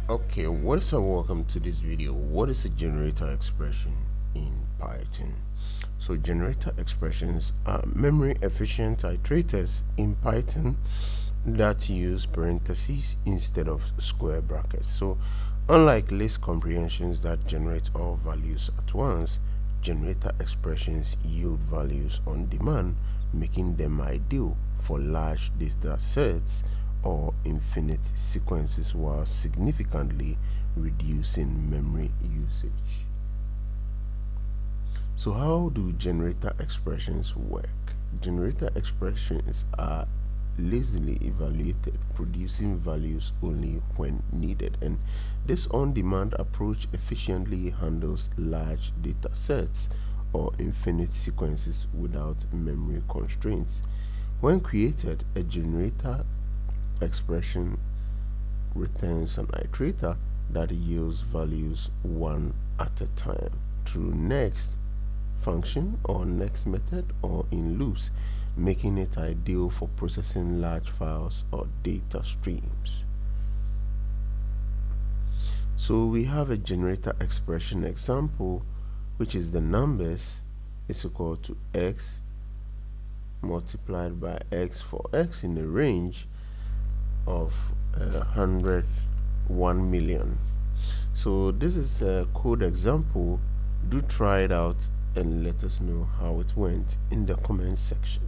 Okay, what's up? Welcome to this video. What is a generator expression in Python? So generator expressions are memory efficient iterators in Python that use parentheses instead of square brackets. So unlike list comprehensions that generate all values at once, generator expressions yield values on demand, making them ideal for large data sets or infinite sequences while significantly reducing memory usage. So how do generator expressions work? Generator expressions are lazily evaluated, producing values only when needed, and this on-demand approach efficiently handles large data sets or infinite sequences without memory constraints. When created, a generator expression returns an iterator that yields values one at a time through next function or next method or in loops, making it ideal for processing large files or data streams. So we have a generator expression example, which is the numbers is equal to x multiplied by x for x in a range of 100, 1 million. So this is a code example. Do try it out and let us know how it went in the comment section.